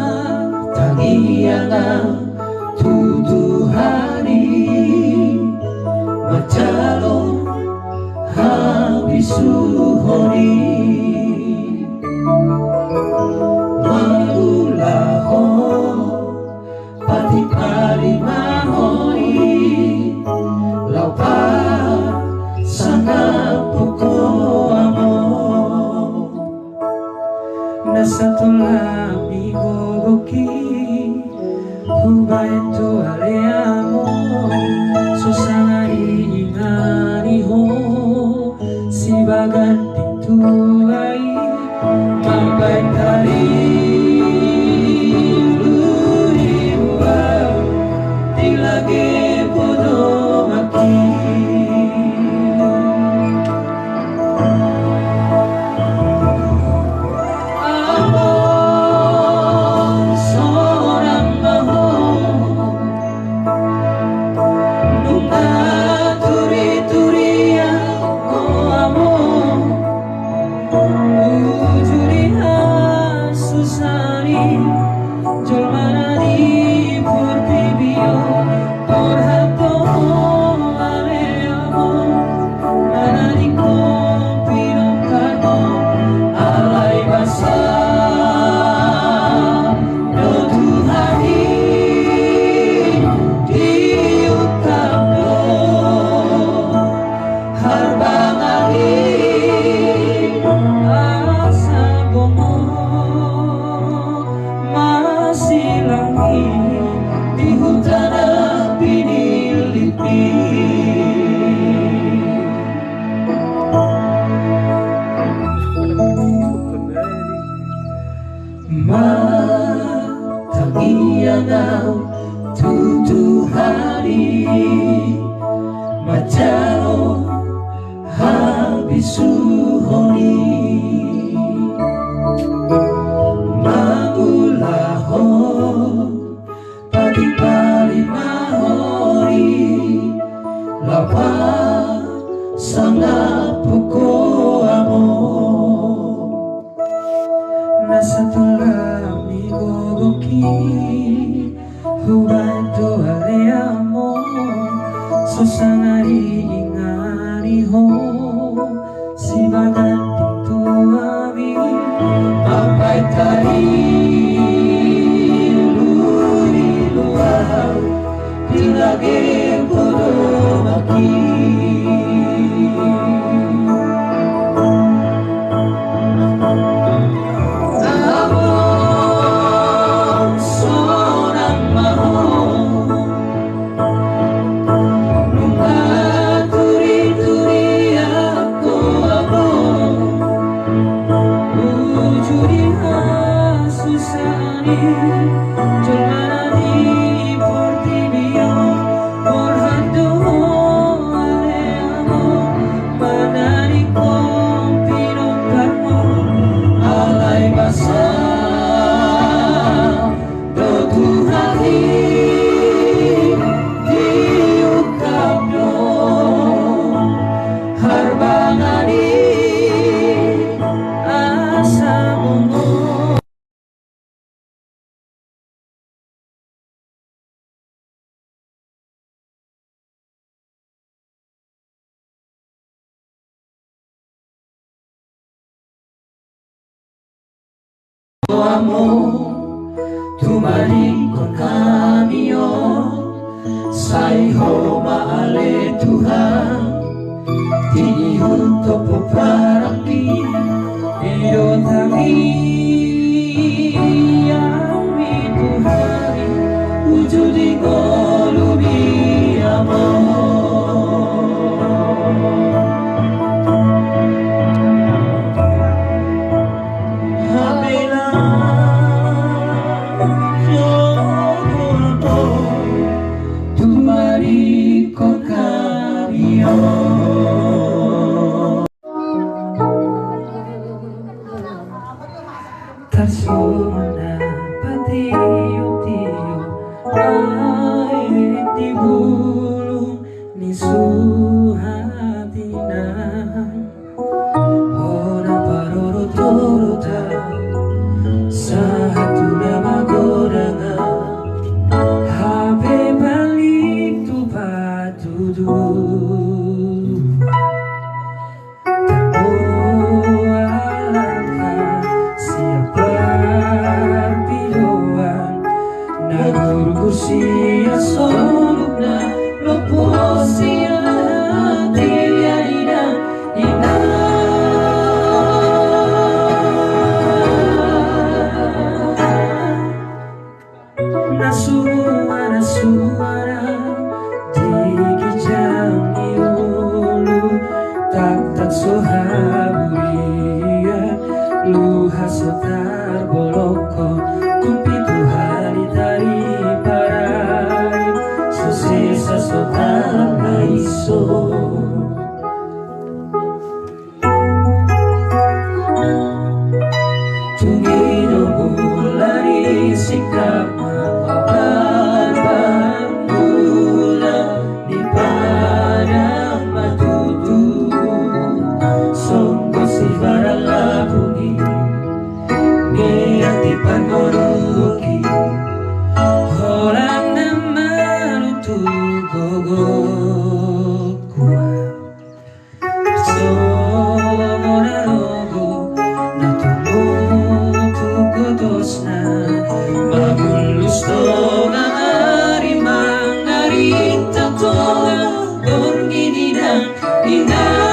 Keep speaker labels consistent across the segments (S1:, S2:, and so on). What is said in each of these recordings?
S1: Matangi yang tu Majalong habisuhoni maulaho pati palimahoni laupa sangapuko amo nasatola migogoki hubaito aleamo susangari ingani ho sibagan pintuai mambai tali luriwa tilage podo maki di hutan pinilipi matang iyanau tutu hari Majalong habisuhoni maulaho palimahori lapa sangapuko amo nasatola migogoki hubaito aleamo susangari ingani ho sibagan pintu ami mampai tali tilage podo maki abang seorang maho lupa turi-turi aku abang ujuri susani amo tumari con kamio sai ho maale Tuhan tini untuk paraki iyo tangi ami Tuhari wujudi golumi amo Tasuna patiyo-tiyo ay di bulong ni suhatina o naparorot-rota sa hatuna magodanga habe balik tu patudu Kursia solupna loposia dia ina suara di kijang iulu tak sohabuia luha sotar boloko kumpitu hari dari parai susisa sotar naiso tungido mulai sikap Pangoroki Holang nama tu gogokua Somona logo Natumu tu godosna Magulus tonga arimang Narita tonga Orginidang inang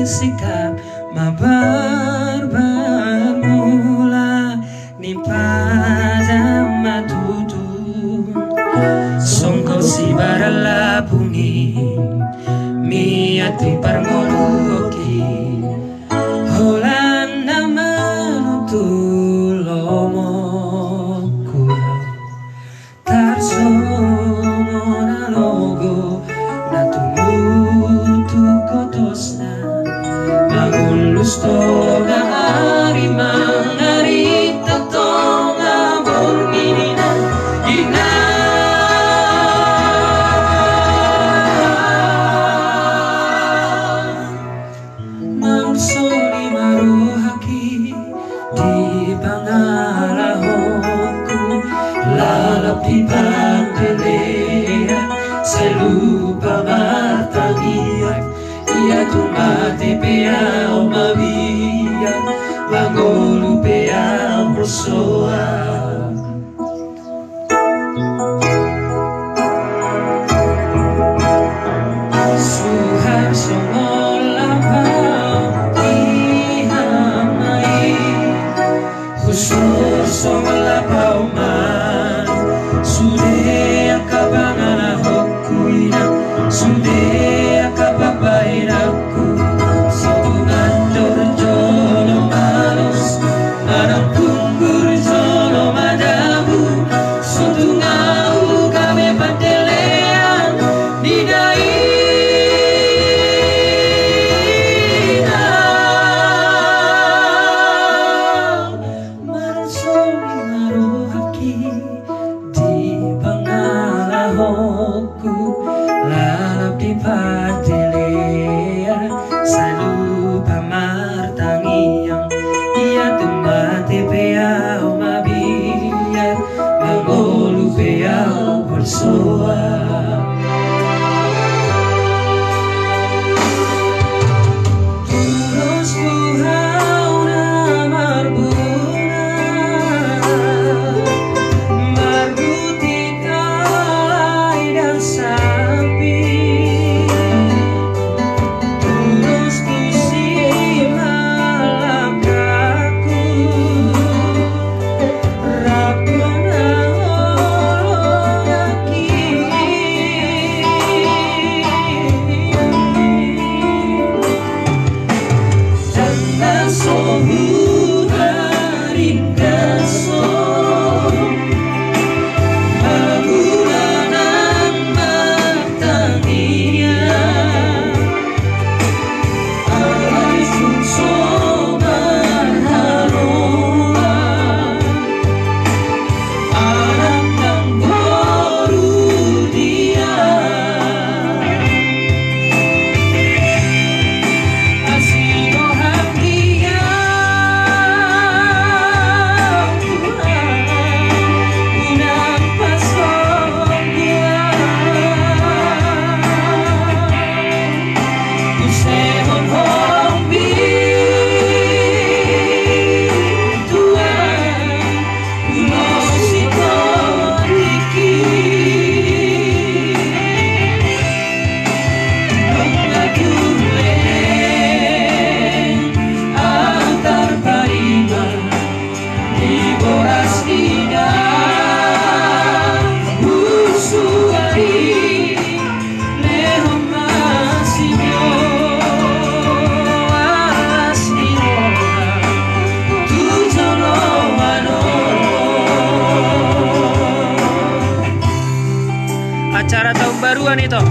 S1: sikap mabar bermula ni pada matutu songko si barala bungi miati parmoluki holan nama tu lomo kua tarsomona logo natumutu kotosna Magulus tonga arimang narita tonga borminina ina Mausoli maruhaki di pangalahonku lalap di pandelea saya lupa matangiyat ia tumate pea o mavia mangolu pea rosoa suhar songolapa ihamai husur songolapa oman sude akabangana hokuina sude akabangana di patelea selalu pamartangiang ia tumate peau mabiar mangolu peau bersoa.
S2: Acara tahun baruan itu.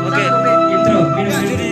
S2: Oke,
S1: Intro, minum dulu.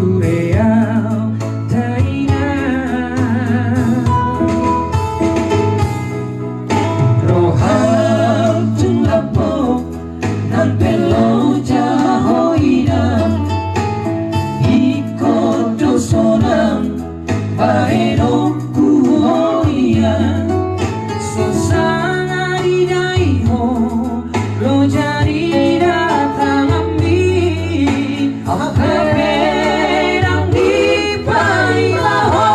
S1: real taina rohal tung lapo nan pelo jahoina iko dosonang baero kuhoia sosana idaiho lo jadi datang ambi kaperang di pailaho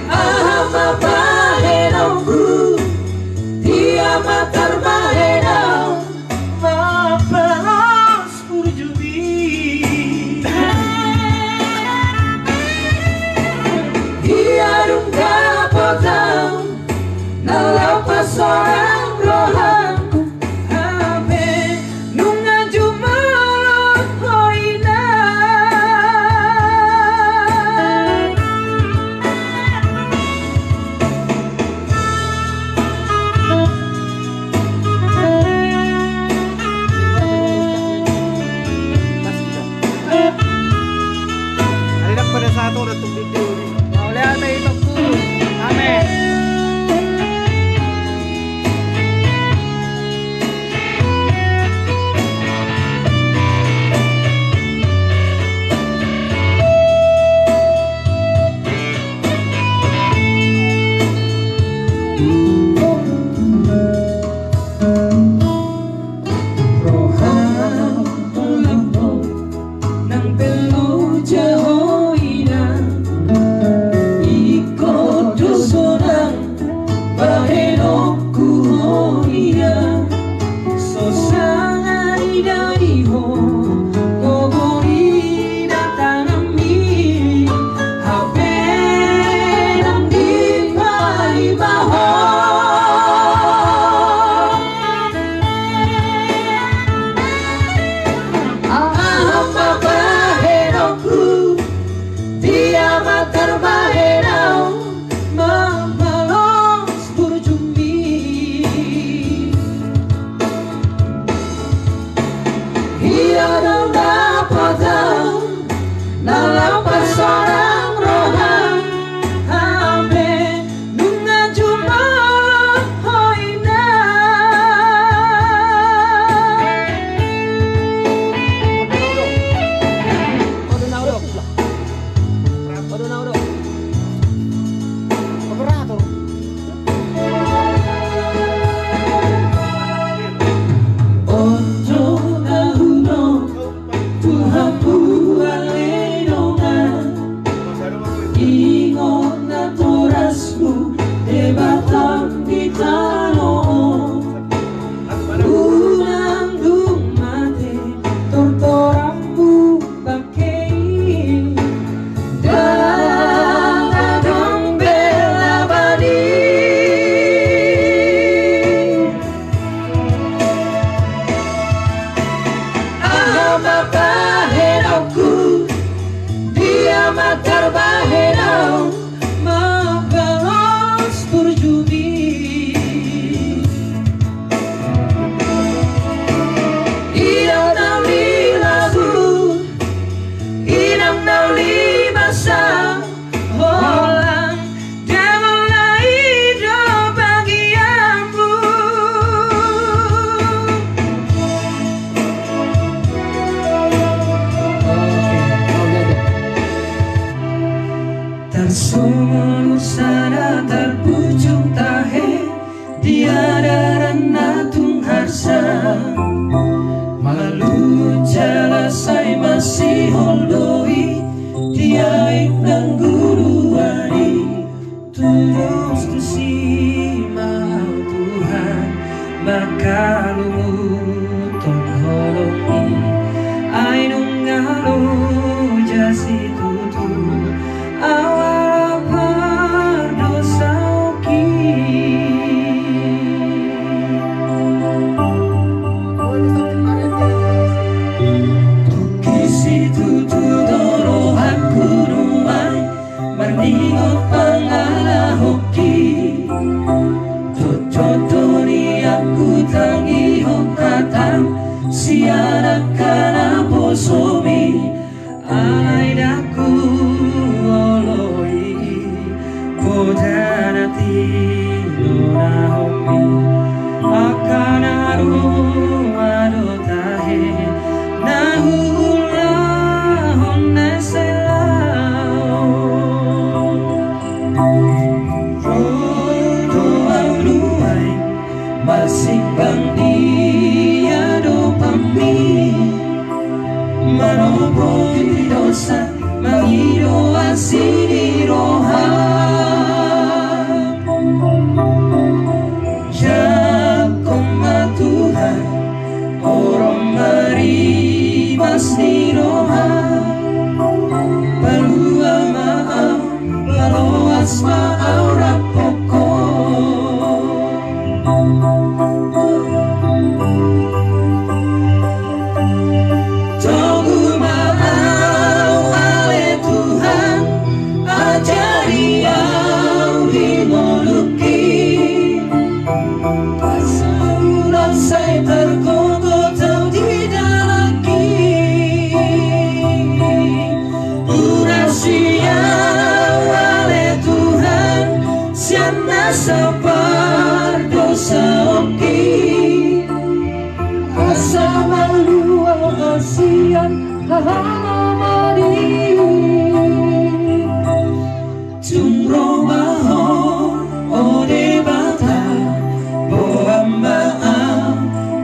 S1: ahama bahenauku dia matar bahenau mapelos purjubi dia rungka potang nalapas seorang rohan habe nunga jumalot hoina
S3: Halidak pada satu udah tuh video nih.
S2: Mau lihat itu tuh. Amin.
S1: rohan tulampo nang pelo jahoina iko dosonang baheno kuhoia sosanga idaiho kogori datang ambi hapenang di paibaho ahama bahenauku dia matar bahenau mabalos purjumbi ia dalam potang nalapas seorang rohan habe nunga jumalot hoina
S3: Operator.
S1: otro nahuno tuhapu alenongan ingon na torasmu debatang di tanong unang dumate tortorambu bakei dangadong bela bani ahama bahenauku dia matar bahenau mabalos purjubi idam nauli lagu idam nauli masa holang demolai do bagianmu anak kana posomi alai daku oloi kodanati nonahomi akanaru adotahe nahula honneselao rodo auluai masinggang dia dopami manopo dosa mangido asini roha jakoma Tuhan orang mari masni roha balua maaf lalu asma aura pokok sapar dosa oki asa malu asian hahana mari tumro maho ode bata boamba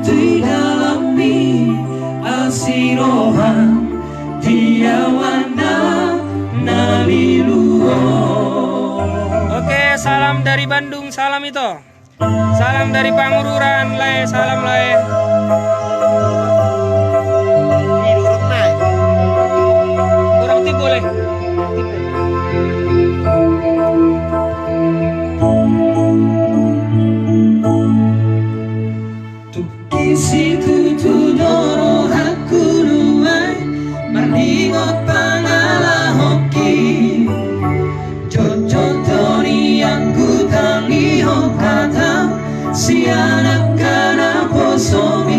S1: di dalam mi asirohan diawana naliluo.
S2: Oke, salam dari Bandung, salam itu. Salam dari Pangururan, lae, salam lae. Kurang tip boleh.
S1: Tukisi tutu doro haku nuai maningot pangala hoki Jojotoni aku tangi hokata si anak kana posomi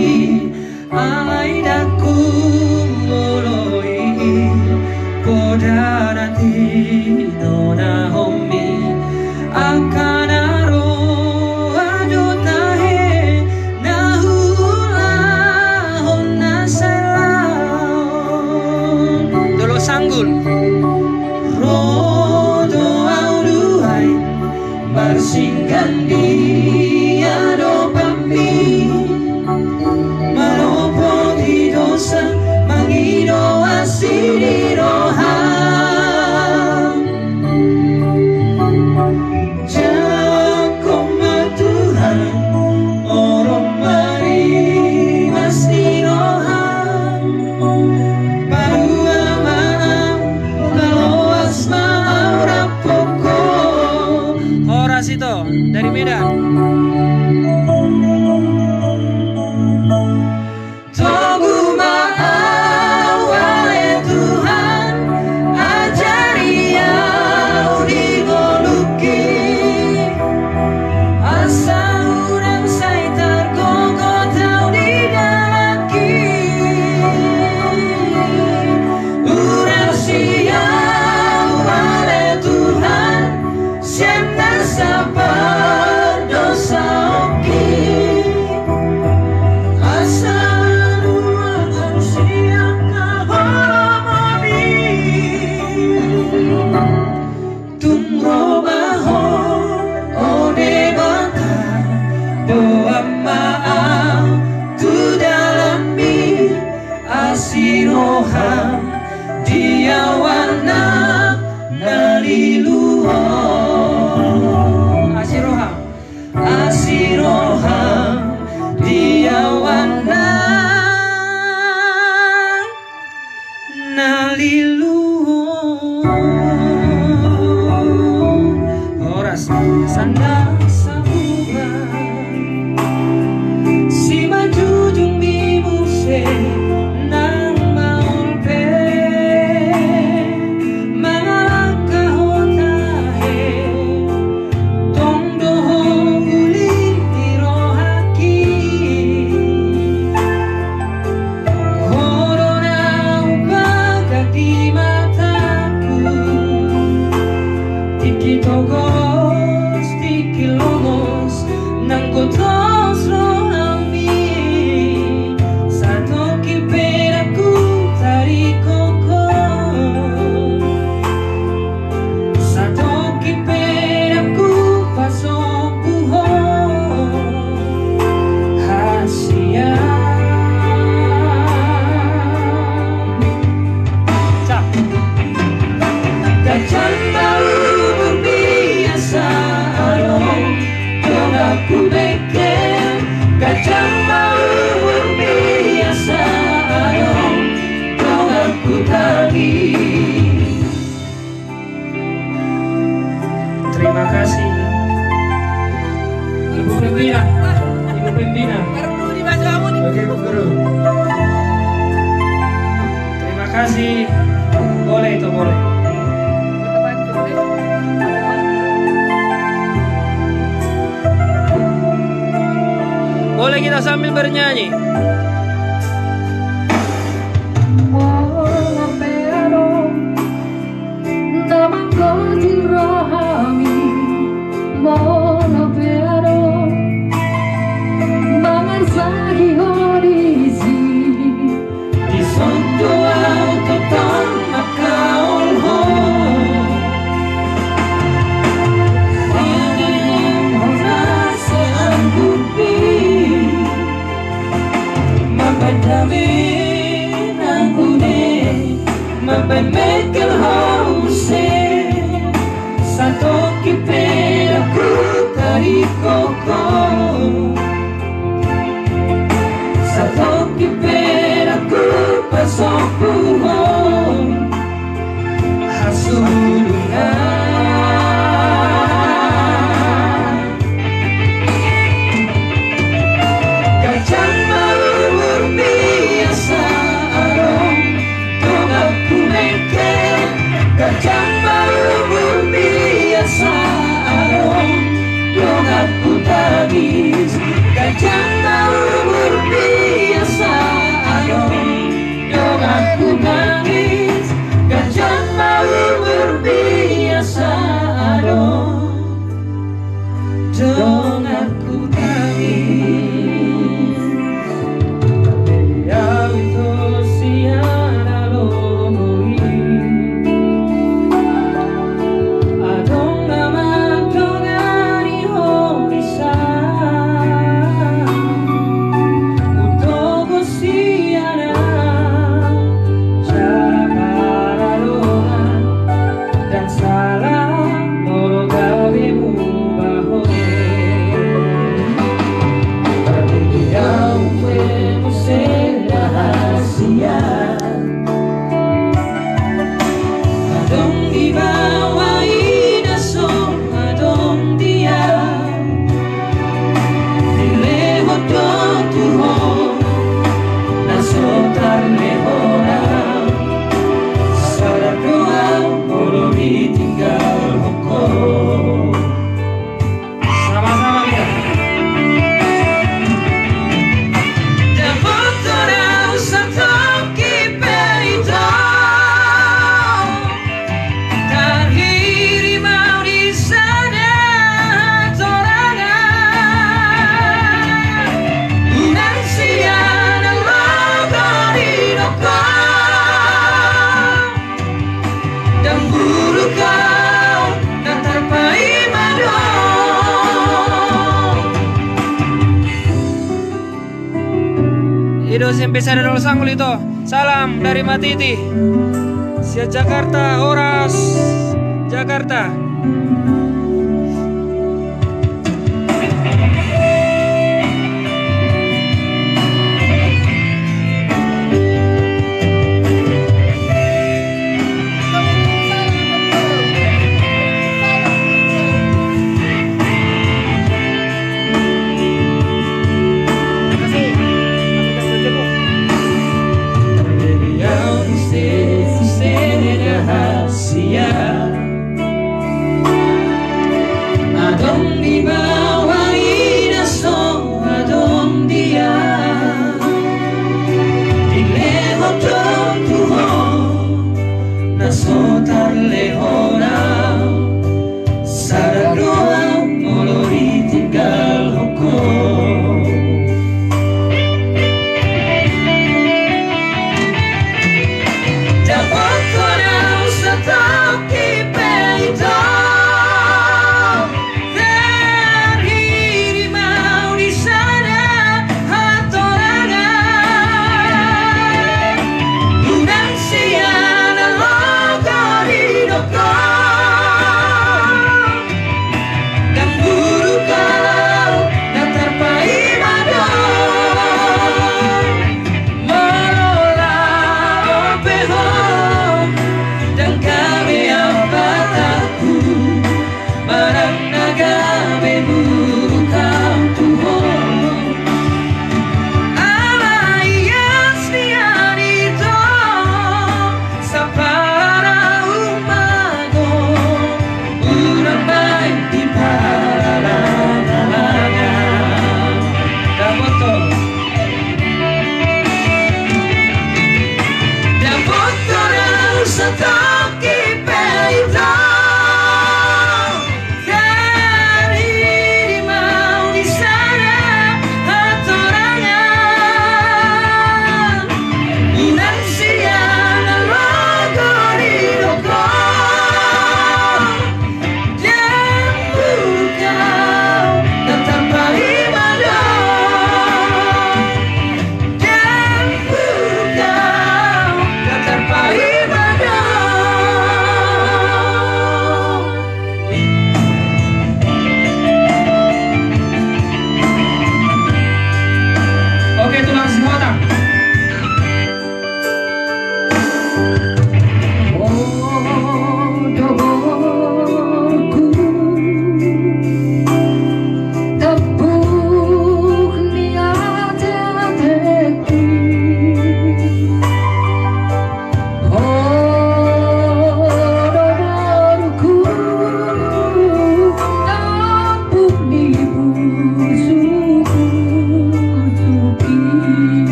S1: Give Guru.
S2: Terima kasih. Boleh itu boleh. Boleh kita sambil bernyanyi.
S1: Di sotto auto tanma kaolho. Ini rasa anggupi. Mapadami nangune. Mapamekel hause. Sato kipera ku tarikoko. Sato kipera ku pasopuho. Hasuluna. Gajah maumur biasa arong tongak kumengkel. Gajah maumur biasa arong tongak kutagis. Gajah maumur biasa arong tongak kutagis. Gajah maumur biasa arong tongak kutagis. Dia itu siara lomoi. Adong nama dongari horisa. Utogo siara cara paralohan dan salah moro gawimu bahone. Tapi dia uemu rahasia. Adong di bawah inasong adong dia. Dileho do tuhon nasotar lehorang. Sada doa moro ditinggal hukum.
S2: Sama-sama kita. Ido SMP Sadadol Sanggul itu. Salam dari Matiti. Sia Jakarta, Horas, Jakarta.
S1: Rahasia.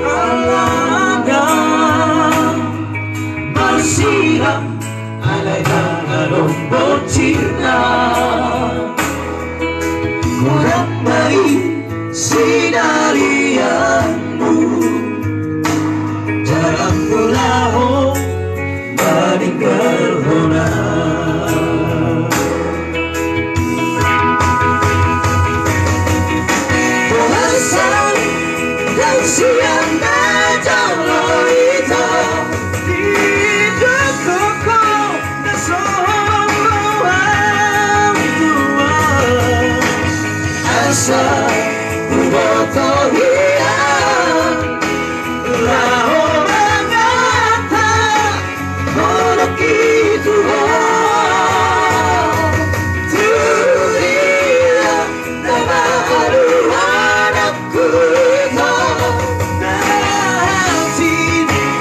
S1: alangan bersiram alai dengan bocina kurang baik sinarianmu dalam pulau meninggal hona. Bosan dan siang jalan itu tidak kokoh dan seorang tua asa botohian lah orang kata orang itu tulia nama aduan aku itu nanti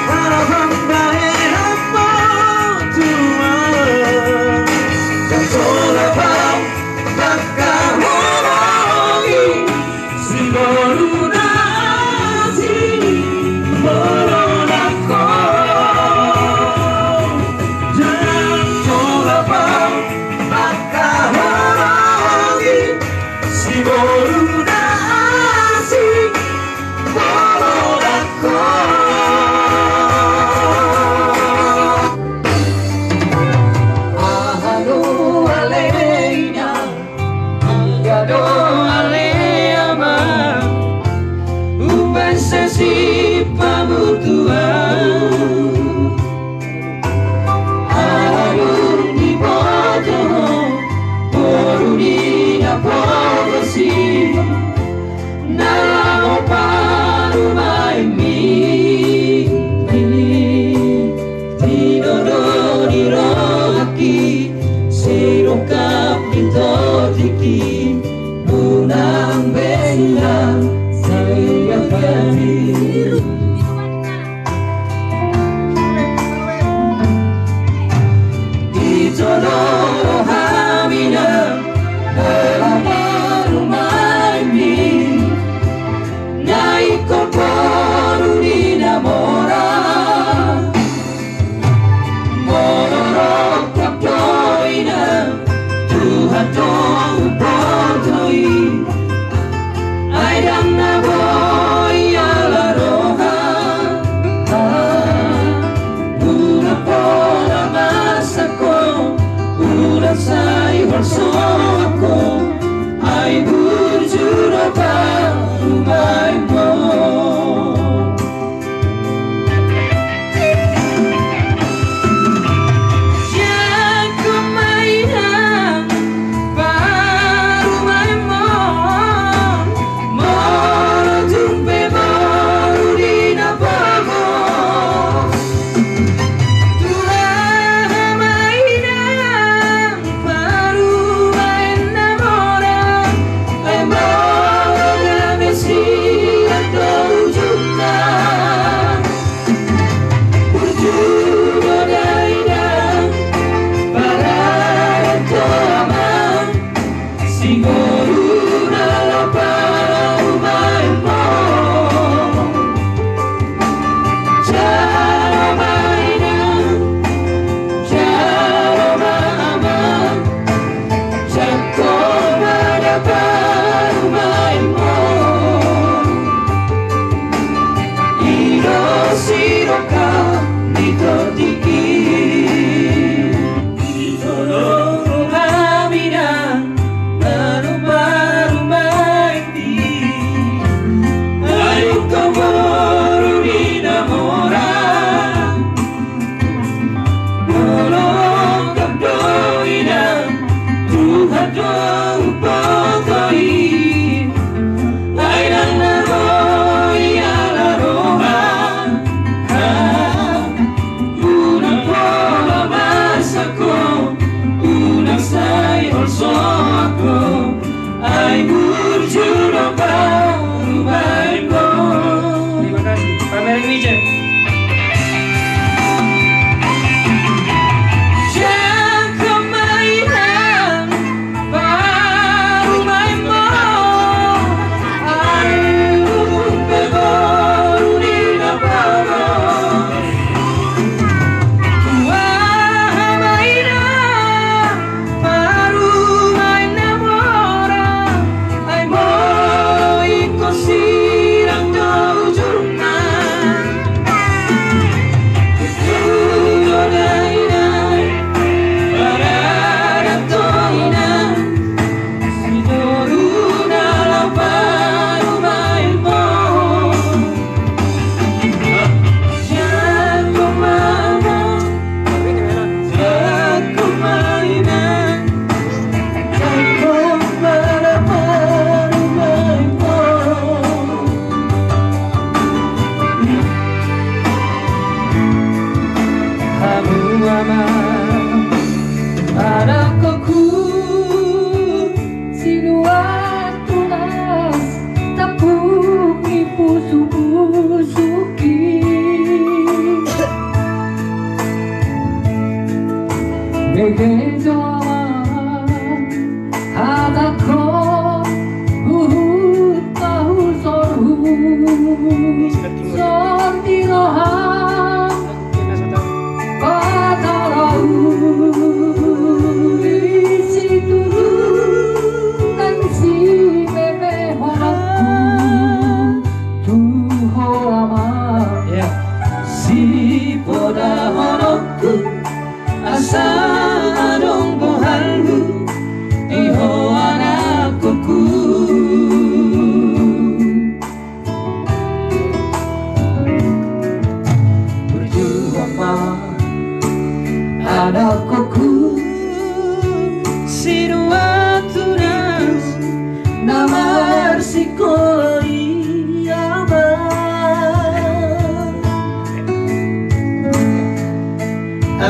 S1: harapan baik apa tua dan tolak bakal menolongi si baru nanti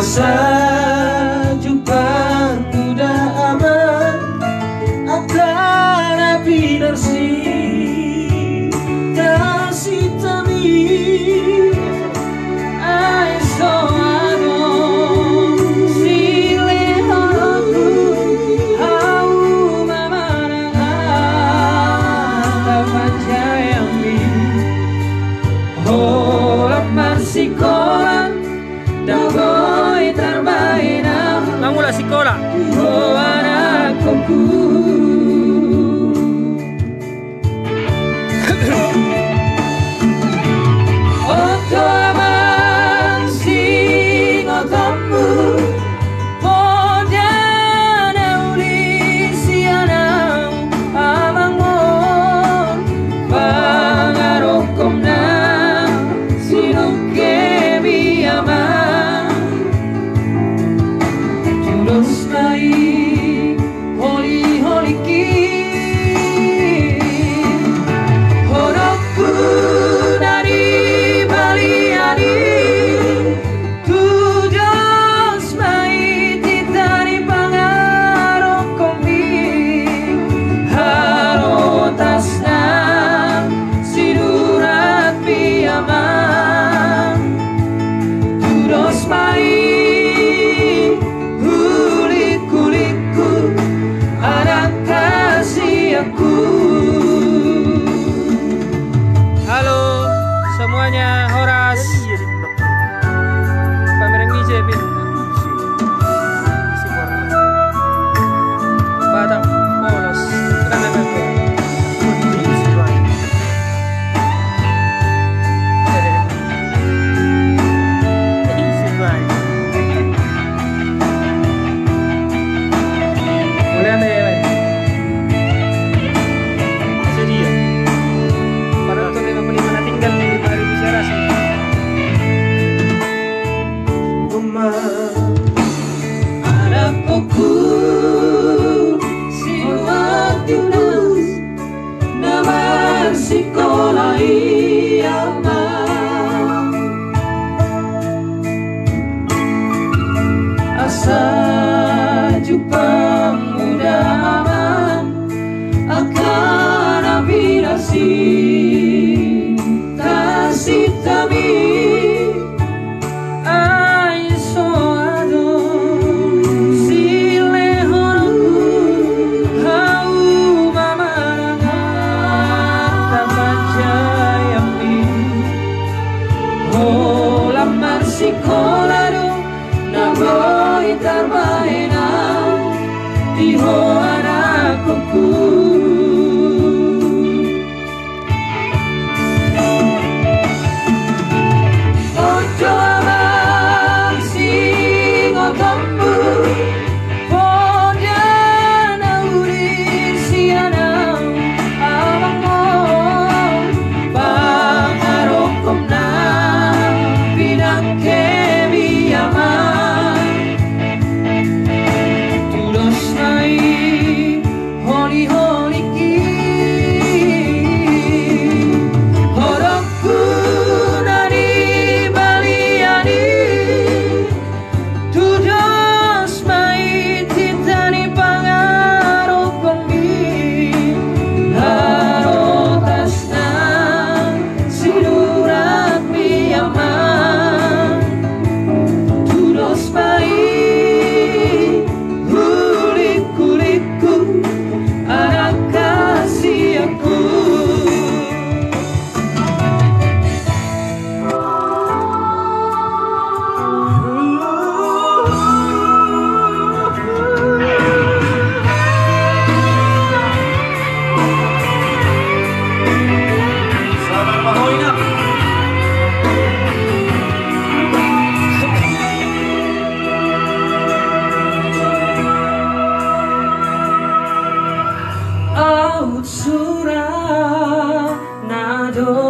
S1: Asa jumpa muda aman akan api narsi kasih tami ai soado sile haraku au mamaranga tapajayami hola marsikolan dagoy tarbaina
S2: Mangula sekolah.
S1: oh anakku Oto aman sing otomu podana uli sianang amang mon pangarokom na sinuke biyaman Juros mai holi ki Horokku dari baliani Tujos mai titari pangarokomi Harotasna sidurat piyaman Tudos mai kulit-kulitku anak kasih aku
S2: Halo semuanya, Horas. Pamerang ni Jepin. Batak polos. Kenapa? Boleh anda ya?
S3: Sedia.
S2: Penonton 55 na tinggal 5.000 siaras.
S1: Anakku siwat Yunus nama sekolah iyama asa jumpa muda aman akan api nasi kasih tami ai soado sile horoku hau mamaranga tapajayami hola marsikolado nagoy tarbaena iho anakku Ojo aman sing otomu podana uri sianang amang mon pangarokom na pinangke biyaman Tudos mai holi ki Horokku dari baliani Tudos mai titani pangarokomi Harotasna sidurat piyaman Tudos mai kulit-kulitku anak kasih aku
S3: Sabar Pak Hoinap.
S1: Out surah nado